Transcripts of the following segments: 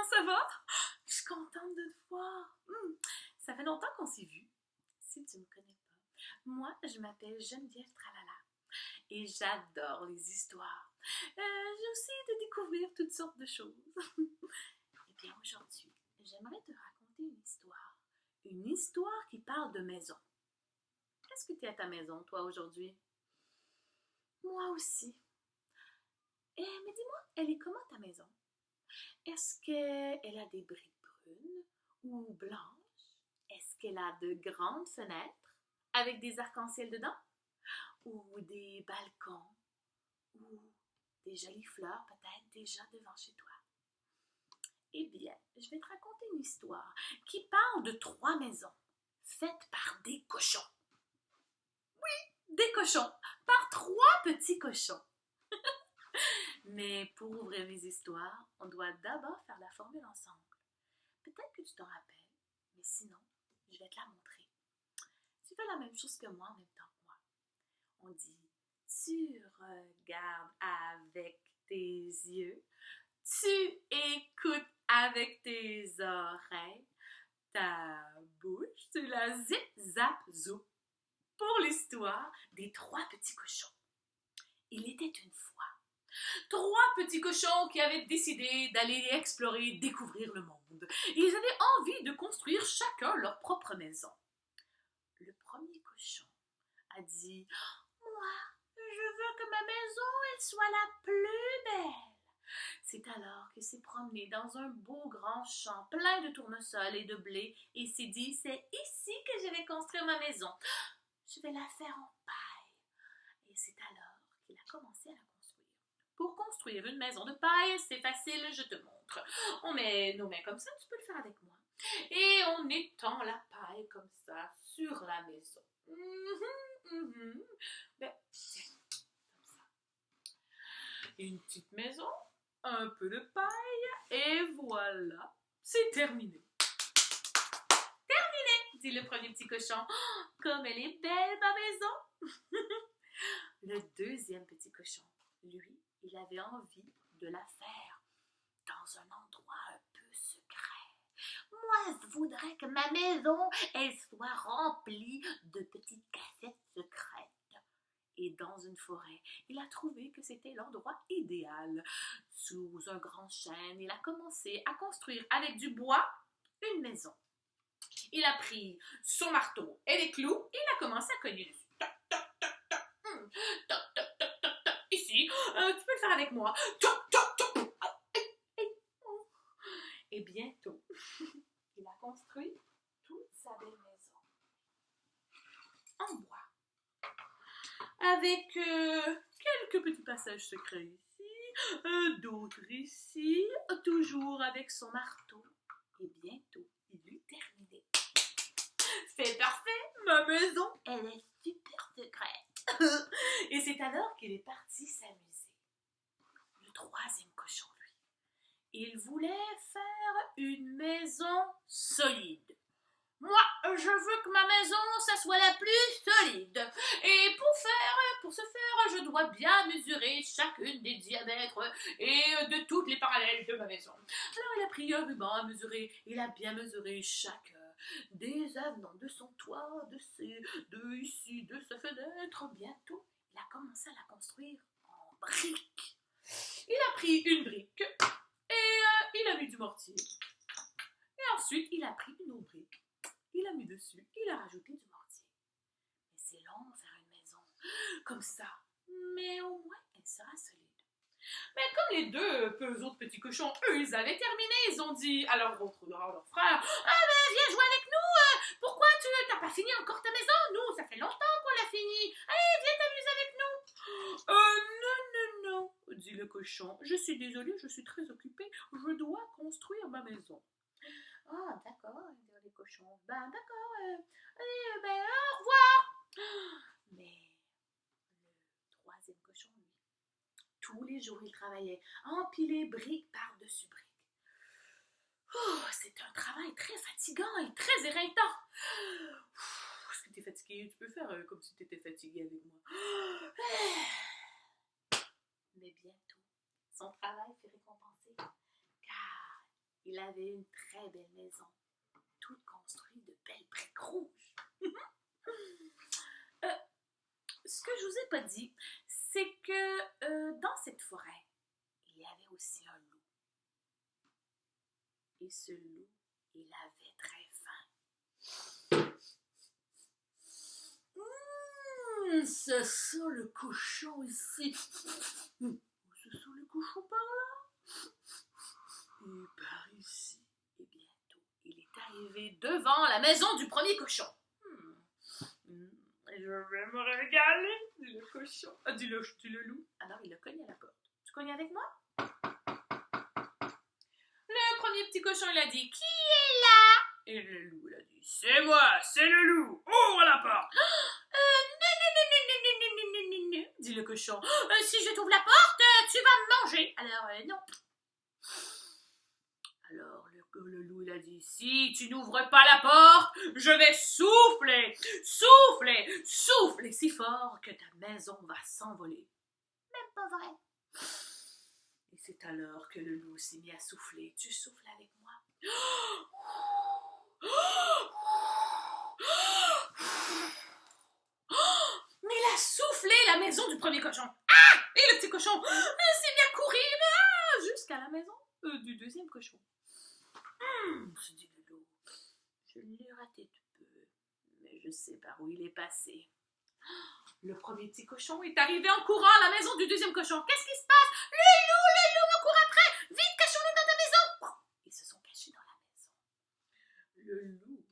comment ça va? Je suis contente de te voir. Ça fait longtemps qu'on s'est vu, si tu me connais pas. Moi, je m'appelle Geneviève Tralala et j'adore les histoires. J'ai aussi de découvrir toutes sortes de choses. Eh bien, aujourd'hui, j'aimerais te raconter une histoire. Une histoire qui parle de maison. Est-ce que tu es à ta maison, toi, aujourd'hui? Moi aussi. Mais dis-moi, elle est comment ta maison? Est-ce qu'elle a des briques brunes ou blanches? Est-ce qu'elle a de grandes fenêtres avec des arcs-en-ciel dedans? Ou des balcons? Ou des jolies fleurs peut-être déjà devant chez toi? Eh bien, je vais te raconter une histoire qui parle de 3 maisons faites par des cochons. Oui, des cochons, par 3 petits cochons. Mais pour ouvrir les histoires, on doit d'abord faire la formule ensemble. Peut-être que tu t'en rappelles, mais sinon, je vais te la montrer. Tu fais la même chose que moi en même temps que moi. On dit, tu regardes avec tes yeux, tu écoutes avec tes oreilles, ta bouche, tu la zip, zap, zou. Pour l'histoire des 3 petits cochons. Il était une fois 3 petits cochons qui avaient décidé d'aller explorer, découvrir le monde. Ils avaient envie de construire chacun leur propre maison. Le premier cochon a dit « Moi, je veux que ma maison elle soit la plus belle. » C'est alors qu'il s'est promené dans un beau grand champ plein de tournesols et de blé et s'est dit « C'est ici que je vais construire ma maison. Je vais la faire en paille. » Et c'est alors qu'il a commencé à la construire. Pour construire une maison de paille, c'est facile, je te montre. On met nos mains comme ça, tu peux le faire avec moi. Et on étend la paille comme ça sur la maison. Ben, tiens, comme ça. Une petite maison, un peu de paille, et voilà, c'est terminé. Terminé, dit le premier petit cochon. Oh, comme elle est belle, ma maison. Le deuxième petit cochon, lui, il avait envie de la faire dans un endroit un peu secret. Moi, je voudrais que ma maison, elle soit remplie de petites cassettes secrètes. Et dans une forêt, il a trouvé que c'était l'endroit idéal. Sous un grand chêne, il a commencé à construire avec du bois une maison. Il a pris son marteau et les clous, et il a commencé à cogner dessus. Toc, toc, toc, toc. Toc, toc, toc, toc, toc. Ici, tu peux le faire avec moi. Toc, toc, toc. Et bientôt, il a construit toute sa belle maison en bois. Avec quelques petits passages secrets ici, d'autres ici, toujours avec son marteau. Et bientôt, il eut terminé. C'est parfait, ma maison, elle est super secrète. Et c'est alors qu'il est parti s'amuser. Le troisième cochon, lui, il voulait faire une maison solide. Moi, je veux que ma maison, ça soit la plus solide. Et pour ce faire, je dois bien mesurer chacune des diamètres et de toutes les parallèles de ma maison. Alors, il a pris un ruban à mesurer. Il a bien mesuré chaque des avenants de son toit, de ici, de sa fenêtre. Bientôt, il a commencé à la construire en briques. Il a pris une brique et il a mis du mortier. Et ensuite, il a pris une autre brique. Il a mis dessus, il a rajouté du mortier. Mais c'est long de faire une maison comme ça. Mais au moins, elle sera solide. Mais comme les deux autres petits cochons, eux, ils avaient terminé, ils ont dit à leur frère, ah ben viens jouer avec nous, pourquoi tu n'as pas fini encore ta maison? Nous, ça fait longtemps qu'on l'a fini. Allez, viens t'amuser avec nous. Non, dit le cochon, je suis désolé, je suis très occupé, je dois construire ma maison. Ah, d'accord, les cochons. Ben, d'accord, allez, ben, au revoir. Mais le troisième cochon, lui, tous les jours, il travaillait à empiler brique par-dessus brique. Oh, c'est un travail très fatigant et très éreintant. Est-ce que tu es fatigué? Tu peux faire comme si tu étais fatigué avec moi. Mais bientôt, son travail fut récompensé, car il avait une très belle maison, toute construite de belles briques rouges. Ce que je vous ai pas dit, c'est que dans cette forêt, il y avait aussi un loup. Et ce loup, il avait très faim. Ça sent le cochon ici. Ça sent le cochon par là. Et par ici. Et bientôt, il est arrivé devant la maison du premier cochon. Je vais me régaler, dit le cochon. Dit le loup. Alors, il a cogné à la porte. Tu cognes avec moi? Le premier petit cochon, il a dit, qui est là? Et le loup, il a dit, c'est moi, c'est le loup. Ouvre la porte. Non, dit le cochon. Si je t'ouvre la porte, tu vas me manger. Alors, non. Alors, le loup, il a dit, si tu n'ouvres pas la porte, je vais souffler, souffler, souffler si fort que ta maison va s'envoler. Même pas vrai. Et c'est alors que le loup s'est mis à souffler. Tu souffles avec moi? Mais il a soufflé la maison du premier cochon. Ah! Et le petit cochon s'est mis à courir jusqu'à la maison du deuxième cochon. Se dit le loup, je l'ai raté de peu, mais je sais par où il est passé. Le premier petit cochon est arrivé en courant à la maison du deuxième cochon. Qu'est-ce qui se passe? Le loup me court après! Vite, cachons-nous dans ta maison! Ils se sont cachés dans la maison. Le loup,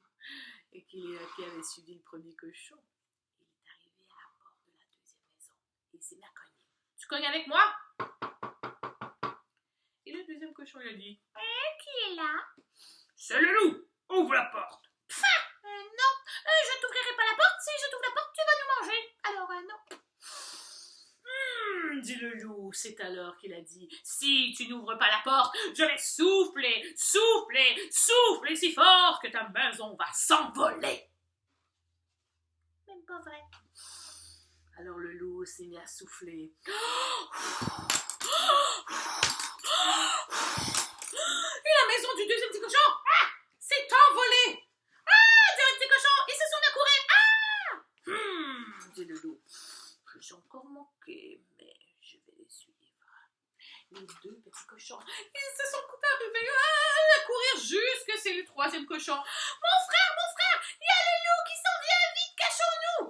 qui avait suivi le premier cochon, il est arrivé à la porte de la deuxième maison. Il s'est mis à cogner. Tu cognes avec moi? Et le deuxième cochon, il a dit, qui est là? C'est le loup! Ouvre la porte! Non, je t'ouvrirai pas la porte. Si je t'ouvre la porte, tu vas nous manger. Alors, non. Dit le loup. C'est alors qu'il a dit, si tu n'ouvres pas la porte, je vais souffler, souffler, souffler si fort que ta maison va s'envoler. Même pas vrai. Alors le loup s'est mis à souffler. Et la maison du deuxième petit cochon s'est envolée. Dit le petit cochon, ils se sont mis à courir. Dit le loup, j'ai encore manqué, mais je vais les suivre. Les deux petits cochons, ils se sont arrivés à courir jusque c'est le troisième cochon. Mon frère, il y a le loup qui s'en vient, vite, cachons-nous.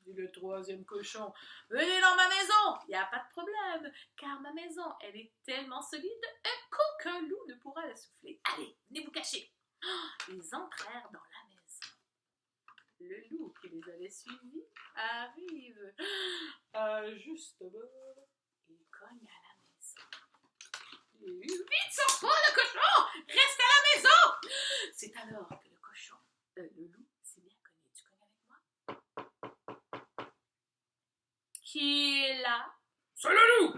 Dit le troisième cochon, venez dans ma maison, il n'y a pas de problème, car ma maison, elle est tellement solide qu'aucun loup ne pourra la souffler. Allez, venez vous cacher. Ils entrèrent dans la maison. Le loup qui les avait suivis arrive juste bord. Il cogne à la maison. Vite, sors pas le cochon! Reste à la maison! C'est alors que le loup s'est bien cogné. Tu cognes avec moi? Qui est là? C'est le loup!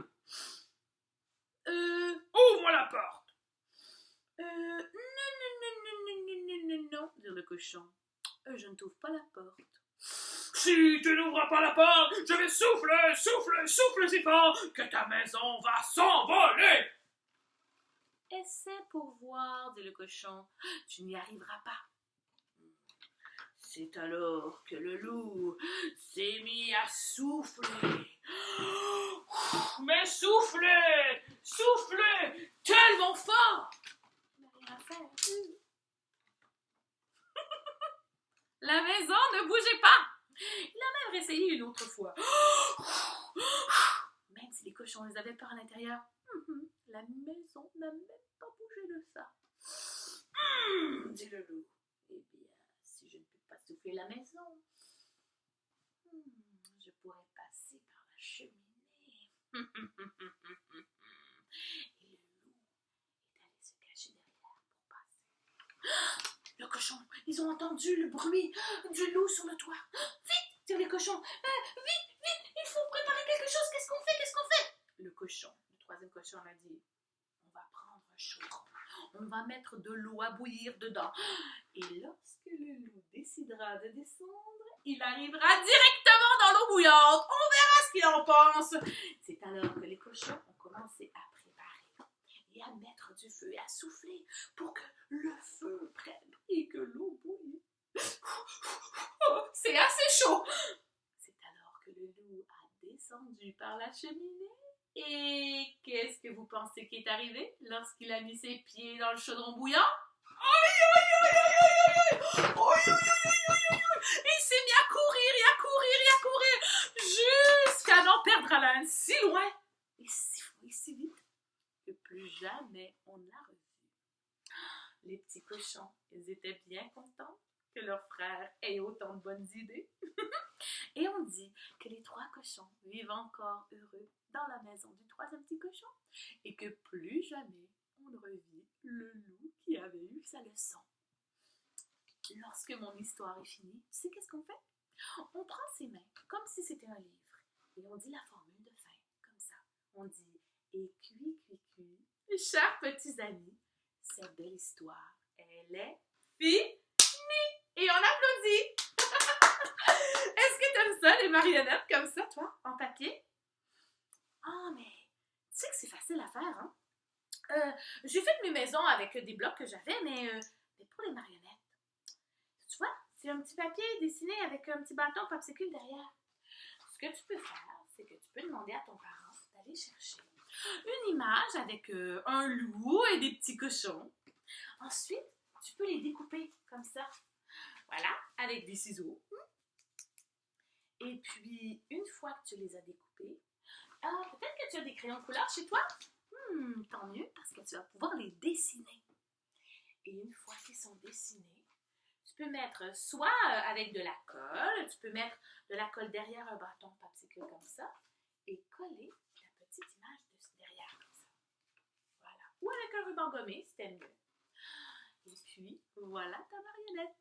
Ouvre-moi la porte! Non, dit le cochon. Je ne t'ouvre pas la porte. Si tu n'ouvres pas la porte, je vais souffler, souffler, souffler si fort que ta maison va s'envoler. Essaie pour voir, dit le cochon. Tu n'y arriveras pas. C'est alors que le loup s'est mis à souffler. Mais souffler, souffler, tellement fort. Il n'a rien à faire. La maison ne bougeait pas. Il a même réessayé une autre fois. Même si les cochons les avaient peur à l'intérieur, la maison n'a même pas bougé de ça. Dit le loup. Eh bien, si je ne peux pas souffler la maison, je pourrais passer par la cheminée. Et le loup est allé se cacher derrière pour passer. Le cochon, ils ont entendu le bruit du loup sur le toit. Vite, dit les cochons. Vite, il faut préparer quelque chose. Qu'est-ce qu'on fait? Le cochon, le troisième cochon m'a dit, on va prendre un chaudron. On va mettre de l'eau à bouillir dedans. Et lorsque le loup décidera de descendre, il arrivera directement dans l'eau bouillante. On verra ce qu'il en pense. C'est alors que les cochons ont commencé à préparer et à mettre mettre du feu et à souffler pour que le feu prenne et que l'eau bouille. C'est assez chaud! C'est alors que le loup a descendu par la cheminée. Et qu'est-ce que vous pensez qui est arrivé lorsqu'il a mis ses pieds dans le chaudron bouillant? Aïe, aïe, aïe, aïe, aïe, aïe! Aïe, aïe, aïe, aïe, aïe, aïe! Il s'est mis à courir et à courir et à courir jusqu'à n'en perdre haleine si loin et si vite que plus jamais on ne l'a revu. Les petits cochons, ils étaient bien contents que leur frère ait autant de bonnes idées. Et on dit que les 3 cochons vivent encore heureux dans la maison du 3e petit cochon et que plus jamais on ne revit le loup qui avait eu sa leçon. Lorsque mon histoire est finie, tu sais qu'est-ce qu'on fait? On prend ses mains comme si c'était un livre et on dit la formule de fin, comme ça. On dit « Et cui, chers petits amis, cette belle histoire, elle est finie! » Et on applaudit! Est-ce que t'aimes ça, les marionnettes comme ça, toi, en papier? Ah, mais tu sais que c'est facile à faire, hein? J'ai fait mes maisons avec des blocs que j'avais, mais pour les marionnettes, tu vois, c'est un petit papier dessiné avec un petit bâton popsicle derrière. Ce que tu peux faire, c'est que tu peux demander à ton parent d'aller chercher une image avec un loup et des petits cochons. Ensuite, tu peux les découper comme ça. Voilà, avec des ciseaux. Et puis, une fois que tu les as découpés, peut-être que tu as des crayons de couleur chez toi? Tant mieux, parce que tu vas pouvoir les dessiner. Et une fois qu'ils sont dessinés, tu peux mettre soit avec de la colle, tu peux mettre de la colle derrière un bâton popsicle comme ça, et coller la petite image derrière comme ça. Voilà. Ou avec un ruban gommé, c'était mieux. Et puis, voilà ta marionnette.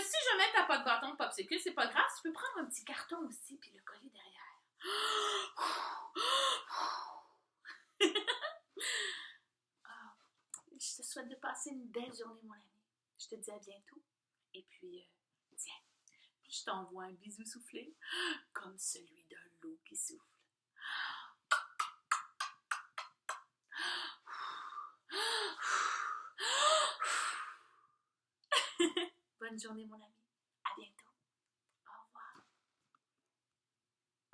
Si jamais t'as pas de bâton de popsicle, c'est pas grave, tu peux prendre un petit carton aussi puis le coller derrière. Je te souhaite de passer une belle journée, mon ami. Je te dis à bientôt. Et puis, tiens, je t'envoie un bisou soufflé, comme celui d'un loup qui souffle. Bonne journée, mon ami. À bientôt.